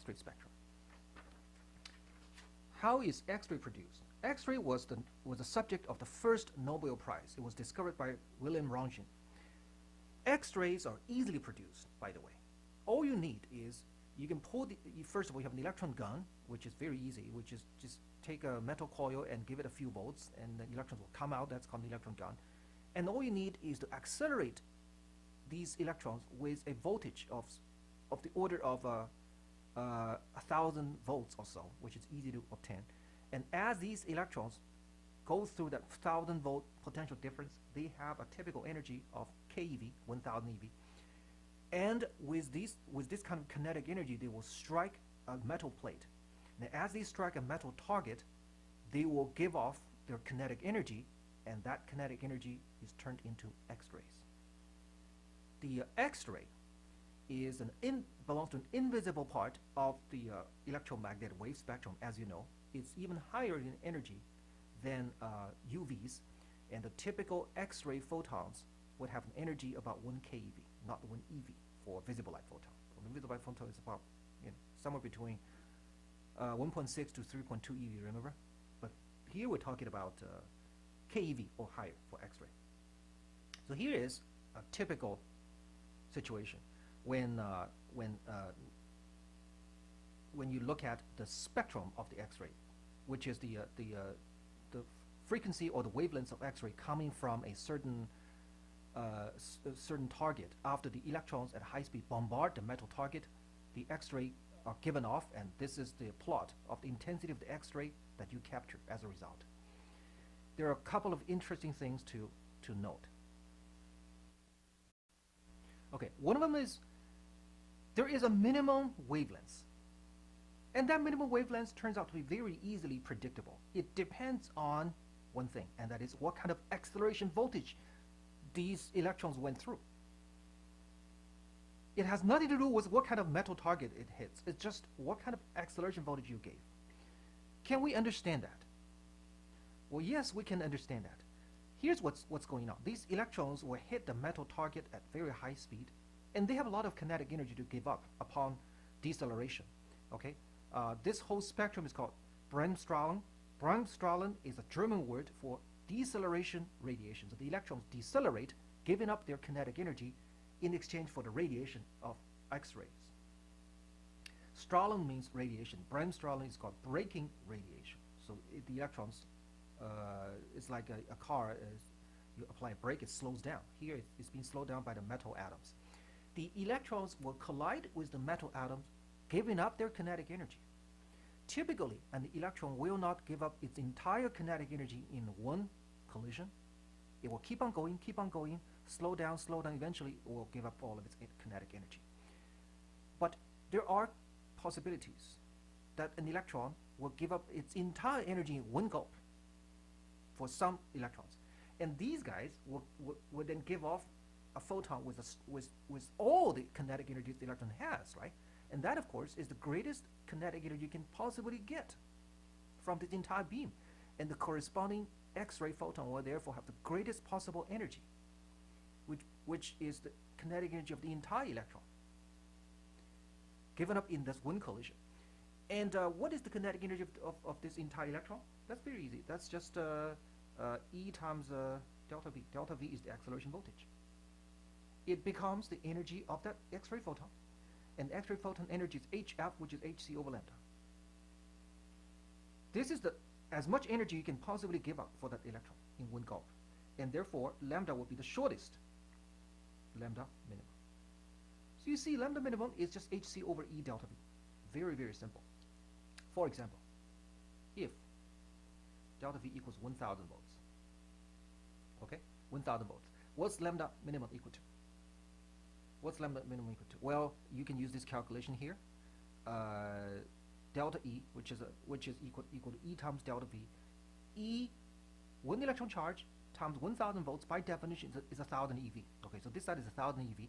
X-ray spectrum. How is X-ray produced? X-ray was the subject of the first Nobel Prize. It was discovered by William Röntgen. X-rays are easily produced, by the way. All you need is you can pull first of all, you have an electron gun, which is very easy, which is just take a metal coil and give it a few volts, and the electrons will come out. That's called an electron gun. And all you need is to accelerate these electrons with a voltage of the order of 1,000 volts or so, which is easy to obtain. And as these electrons go through that 1,000 volt potential difference, they have a typical energy of keV, 1,000 eV. And with this kind of kinetic energy, they will strike a metal plate. And as they strike a metal target, they will give off their kinetic energy, and that kinetic energy is turned into X-rays. The X-ray is belongs to an invisible part of the electromagnetic wave spectrum, as you know. It's even higher in energy than UVs, and the typical X-ray photons would have an energy about 1 keV, not 1 eV for visible light photon. The visible light photon is about somewhere between 1.6 to 3.2 eV, remember? But here we're talking about keV or higher for X-ray. So here is a typical situation when you look at the spectrum of the X-ray, which is the frequency or the wavelengths of X-ray coming from a certain certain target. After the electrons at high speed bombard the metal target, the X-ray are given off, and this is the plot of the intensity of the X-ray that you capture as a result. There are a couple of interesting things to note. Okay, one of them is there is a minimum wavelength, and that minimum wavelength turns out to be very easily predictable. It depends on one thing, and that is what kind of acceleration voltage these electrons went through. It has nothing to do with what kind of metal target it hits. It's just what kind of acceleration voltage you gave. Can we understand that? Well, yes, we can understand that. Here's what's going on. These electrons will hit the metal target at very high speed, and they have a lot of kinetic energy to give up upon deceleration. Okay, this whole spectrum is called Bremsstrahlung. Bremsstrahlung is a German word for deceleration radiation. So the electrons decelerate, giving up their kinetic energy in exchange for the radiation of X-rays. Strahlung means radiation. Bremsstrahlung is called braking radiation. So the electrons, it's like a car. You apply a brake, it slows down. Here it's being slowed down by the metal atoms. The electrons will collide with the metal atoms, giving up their kinetic energy. Typically, an electron will not give up its entire kinetic energy in one collision. It will keep on going, slow down, eventually it will give up all of its kinetic energy. But there are possibilities that an electron will give up its entire energy in one gulp for some electrons. And these guys will then give off a photon with all the kinetic energy the electron has, right? And that, of course, is the greatest kinetic energy you can possibly get from the entire beam. And the corresponding X-ray photon will therefore have the greatest possible energy, which is the kinetic energy of the entire electron, given up in this one collision. And what is the kinetic energy of this entire electron? That's very easy. That's just E times delta V. Delta V is the acceleration voltage. It becomes the energy of that X-ray photon. And X-ray photon energy is HF, which is hc over lambda. This is as much energy you can possibly give up for that electron in one gulp. And therefore, lambda will be the shortest lambda minimum. So you see, lambda minimum is just hc over E delta V. Very, very simple. For example, if delta V equals 1,000 volts, okay, 1,000 volts, what's lambda minimum equal to? What's lambda minimum equal to? Well, you can use this calculation here. Delta E, which is equal to E times delta V. E, one electron charge times 1,000 volts by definition is 1,000 eV. Okay, so this side is 1,000 eV,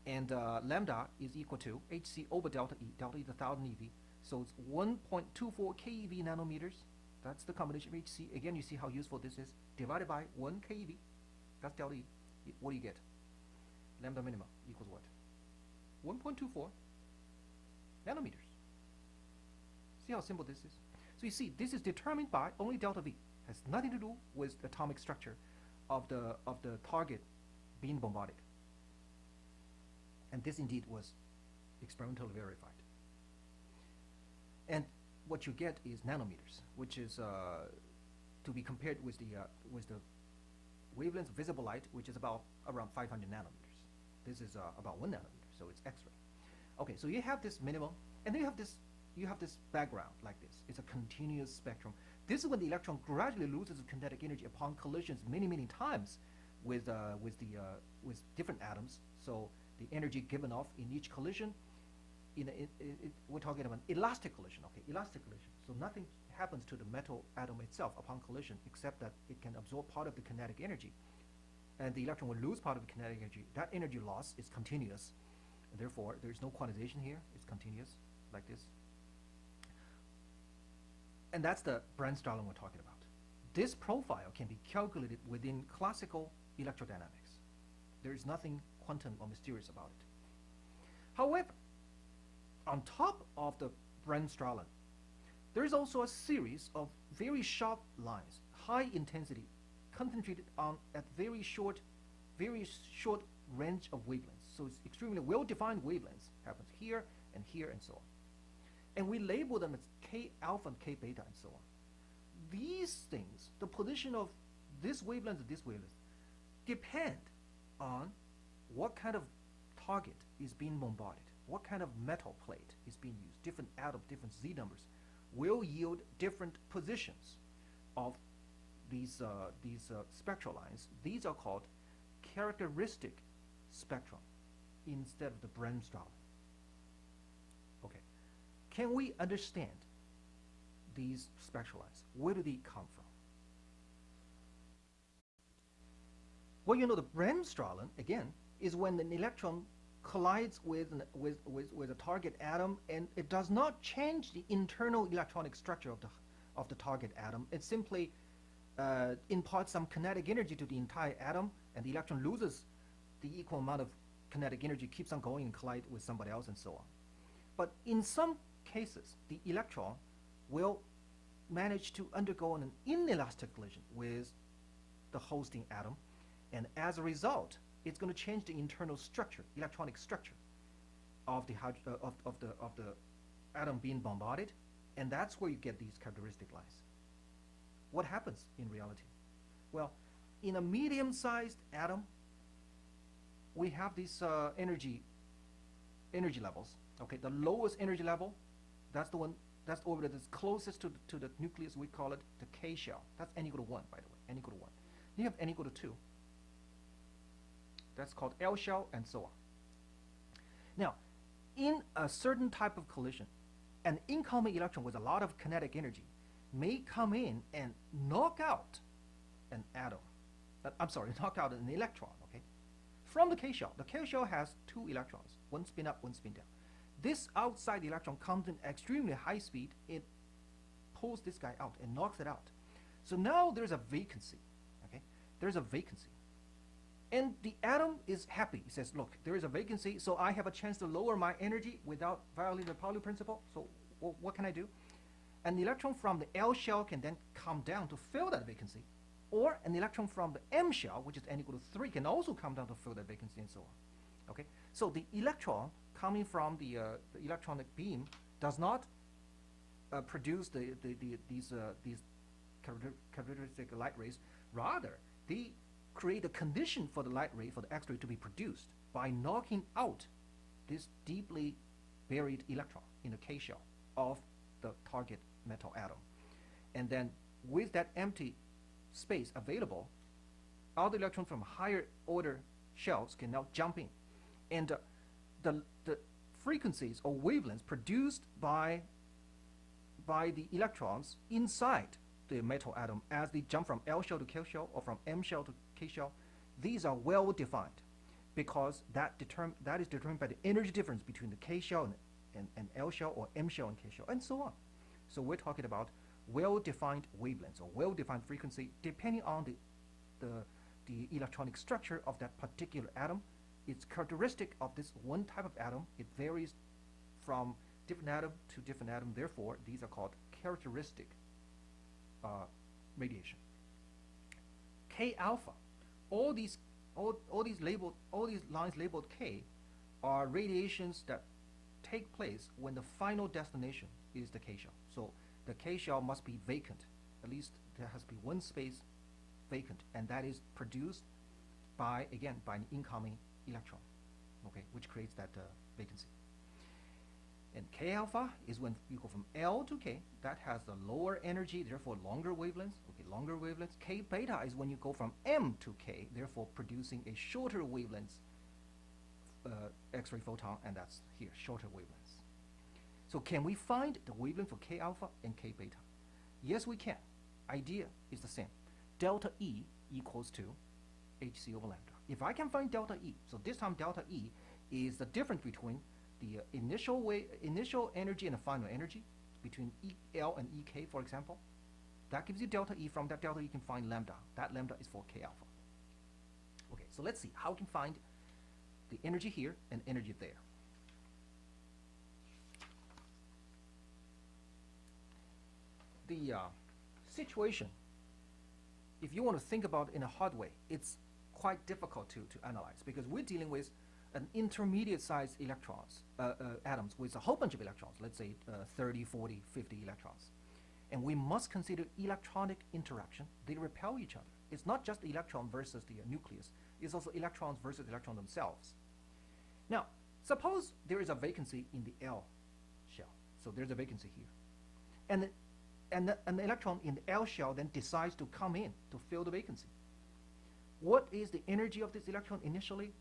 and lambda is equal to hc over delta E. Delta E is 1,000 eV, so it's 1.24 keV nanometers. That's the combination of hc. Again, you see how useful this is. Divided by 1 keV. That's delta E. What do you get? Lambda minimum equals what? 1.24 nanometers. See how simple this is? So you see, this is determined by only delta V. Has nothing to do with the atomic structure of the target being bombarded. And this indeed was experimentally verified. And what you get is nanometers, which is to be compared with the wavelength of visible light, which is about around 500 nanometers. This is about 1 nanometer, so it's X-ray. Okay, so you have this minimum, and then you have this background like this. It's a continuous spectrum. This is when the electron gradually loses its kinetic energy upon collisions many times with different atoms. So the energy given off in each collision, we're talking about an elastic collision. Okay, elastic collision. So nothing happens to the metal atom itself upon collision except that it can absorb part of the kinetic energy, and the electron will lose part of the kinetic energy. That energy loss is continuous, and therefore there is no quantization here. It's continuous like this. And that's the Bremsstrahlung we're talking about. This profile can be calculated within classical electrodynamics. There is nothing quantum or mysterious about it. However, on top of the Bremsstrahlung, there is also a series of very sharp lines, high intensity, concentrated on at very short range of wavelengths. So it's extremely well-defined wavelengths, happens here and so on. And we label them as K alpha and K beta and so on. These things, the position of this wavelength and this wavelength, depend on what kind of target is being bombarded, what kind of metal plate is being used. Different atoms, different Z numbers will yield different positions of these spectral lines. These are called characteristic spectrum instead of the Bremsstrahlung. Okay, can we understand these spectral lines? Where do they come from? Well, you know, the Bremsstrahlung, again, is when an electron collides with a target atom, and it does not change the internal electronic structure of the target atom. It simply imparts some kinetic energy to the entire atom, and the electron loses the equal amount of kinetic energy, keeps on going and collide with somebody else and so on. But in some cases, the electron will manage to undergo an inelastic collision with the hosting atom, and as a result, it's going to change the internal structure, electronic structure of the atom being bombarded, and that's where you get these characteristic lines. What happens in reality? Well, in a medium-sized atom, we have these energy levels. Okay, the lowest energy level, that's the orbit that's closest to the nucleus. We call it the K shell. That's n equal to 1, by the way, n equal to 1. Then you have n equal to 2. That's called L shell, and so on. Now, in a certain type of collision, an incoming electron with a lot of kinetic energy may come in and knock out an atom. Knock out an electron, okay? From the K shell. The K shell has 2 electrons, one spin up, one spin down. This outside electron comes in extremely high speed. It pulls this guy out and knocks it out. So now there's a vacancy, okay? There's a vacancy. And the atom is happy. It says, look, there is a vacancy, so I have a chance to lower my energy without violating the Pauli principle. So what can I do? An electron from the L shell can then come down to fill that vacancy, or an electron from the M shell, which is n equal to 3, can also come down to fill that vacancy, and so on. Okay, so the electron coming from the electronic beam does not produce these characteristic light rays. Rather, they create a condition for the light ray, for the X-ray, to be produced by knocking out this deeply buried electron in the K shell of the target metal atom. And then with that empty space available, other electrons from higher order shells can now jump in. And the frequencies or wavelengths produced by the electrons inside the metal atom as they jump from L shell to K shell or from M shell to K shell, these are well defined because that is determined by the energy difference between the K shell and L shell, or M shell and K shell, and so on. So we're talking about well-defined wavelengths or well-defined frequency depending on the electronic structure of that particular atom. It's characteristic of this one type of atom. It varies from different atom to different atom. Therefore, these are called characteristic radiation. K alpha, all these lines labeled K are radiations that take place when the final destination is the K shell. So the K shell must be vacant. At least there has to be one space vacant, and that is produced by an incoming electron, okay, which creates that vacancy. And K alpha is when you go from L to K, that has the lower energy, therefore longer wavelengths. Okay, longer wavelengths. K beta is when you go from M to K, therefore producing a shorter wavelengths X-ray photon, and that's here, shorter wavelengths. So can we find the wavelength for K alpha and K beta? Yes, we can. Idea is the same. Delta E equals to hc over lambda. If I can find delta E, so this time delta E is the difference between the initial energy and the final energy, between EL and EK, for example. That gives you delta E. From that delta E, you can find lambda. That lambda is for K alpha. Okay, so let's see how we can find the energy here and energy there. The situation, if you want to think about it in a hard way, it's quite difficult to analyze, because we're dealing with an intermediate sized electrons, atoms with a whole bunch of electrons, let's say 30, 40, 50 electrons. And we must consider electronic interaction. They repel each other. It's not just the electron versus the nucleus. It's also electrons versus electrons themselves. Now, suppose there is a vacancy in the L shell. So there's a vacancy here. And an electron in the L shell then decides to come in to fill the vacancy. What is the energy of this electron initially?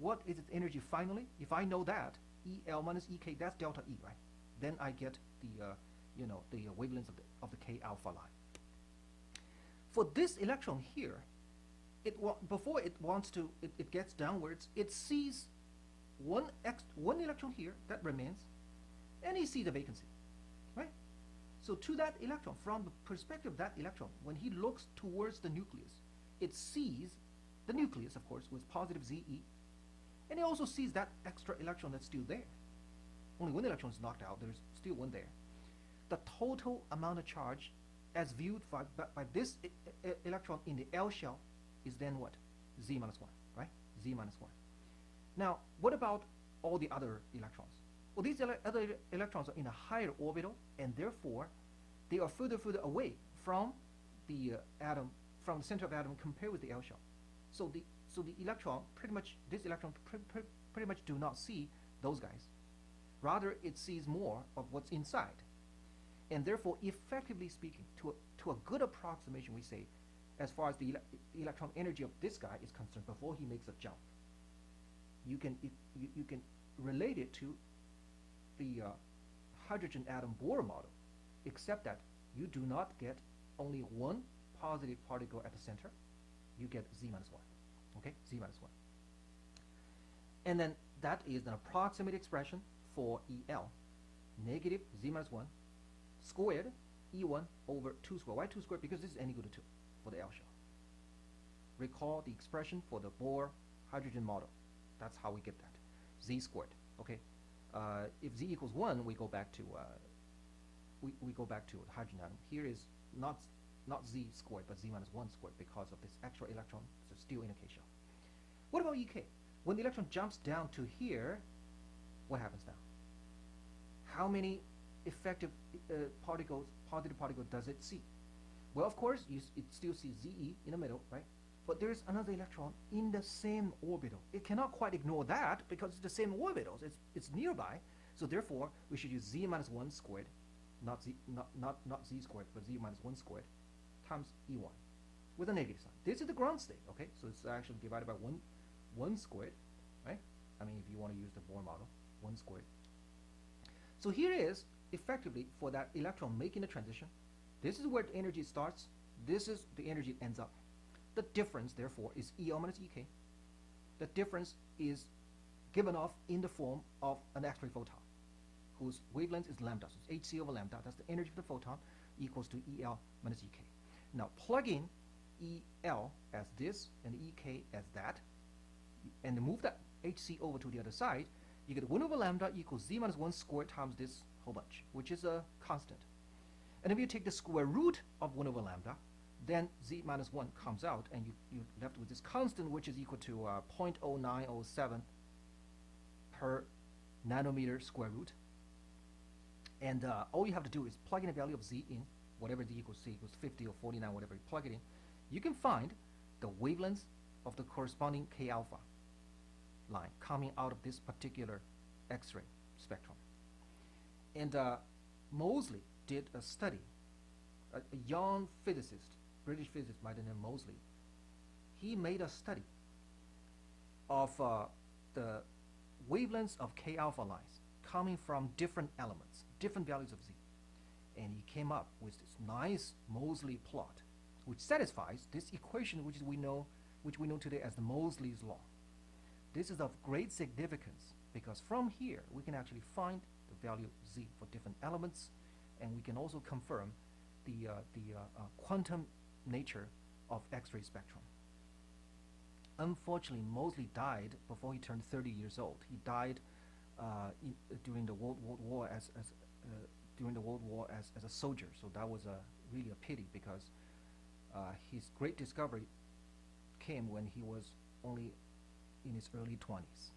What is its energy finally? If I know that, EL minus EK, that's delta E, right? Then I get the wavelength of the K alpha line. For this electron here, before it gets downwards, it sees one electron here that remains, and it sees the vacancy, right? So to that electron, from the perspective of that electron, when he looks towards the nucleus, it sees the nucleus, of course, with positive ZE, and it also sees that extra electron that's still there. Only one electron is knocked out, there's still one there. The total amount of charge as viewed by this electron in the L shell is then what? Z minus 1, right? Z minus 1. Now, what about all the other electrons? Well, these other electrons are in a higher orbital, and therefore they are further away from the atom, from the center of the atom, compared with the L shell. So the electron this electron pretty much do not see those guys. Rather, it sees more of what's inside. And therefore, effectively speaking, to a good approximation, we say, as far as the electron energy of this guy is concerned, before he makes a jump, you can relate it to the hydrogen atom Bohr model, except that you do not get only one positive particle at the center. You get Z minus 1. Okay, Z minus 1. And then that is an approximate expression for EL, negative Z minus 1 squared E1 over 2 squared. Why 2 squared? Because this is n equal to 2 for the L shell. Recall the expression for the Bohr hydrogen model. That's how we get that. Z squared. Okay. If Z equals 1, we go back to we go back to the hydrogen atom. Here is not Z squared, but Z minus 1 squared, because of this extra electron that's still in a K shell. What about EK? When the electron jumps down to here, what happens now? How many effective positive particles does it see? Well, of course, it still sees ZE in the middle, right? But there's another electron in the same orbital. It cannot quite ignore that because it's the same orbitals. It's nearby. So therefore, we should use Z minus 1 squared, not Z squared, but Z minus 1 squared times E1 with a negative sign. This is the ground state, okay? So it's actually divided by 1 squared, right? I mean, if you want to use the Bohr model, 1 squared. So here is effectively for that electron making the transition. This is where the energy starts. This is the energy it ends up. The difference, therefore, is EL minus EK. The difference is given off in the form of an X-ray photon, whose wavelength is lambda. So it's hc over lambda. That's the energy of the photon, equals to EL minus EK. Now plug in EL as this and EK as that, and move that hc over to the other side. You get 1 over lambda equals z minus 1 squared times this whole bunch, which is a constant. And if you take the square root of 1 over lambda, then z minus 1 comes out, and you're left with this constant, which is equal to 0.0907 per nanometer square root. And all you have to do is plug in the value of z in, whatever z equals 50 or 49, whatever you plug it in. You can find the wavelengths of the corresponding K alpha line coming out of this particular X-ray spectrum. And Moseley did a study, a young physicist, British physicist by the name Moseley. He made a study of the wavelengths of K alpha lines coming from different elements, different values of z. And he came up with this nice Moseley plot, which satisfies this equation which we know today as the Moseley's law. This is of great significance because from here we can actually find the value z for different elements, and we can also confirm the quantum nature of X-ray spectrum. Unfortunately, Moseley died before he turned 30 years old. He died during the World War as a soldier. So that was really a pity because his great discovery came when he was only in his early 20s.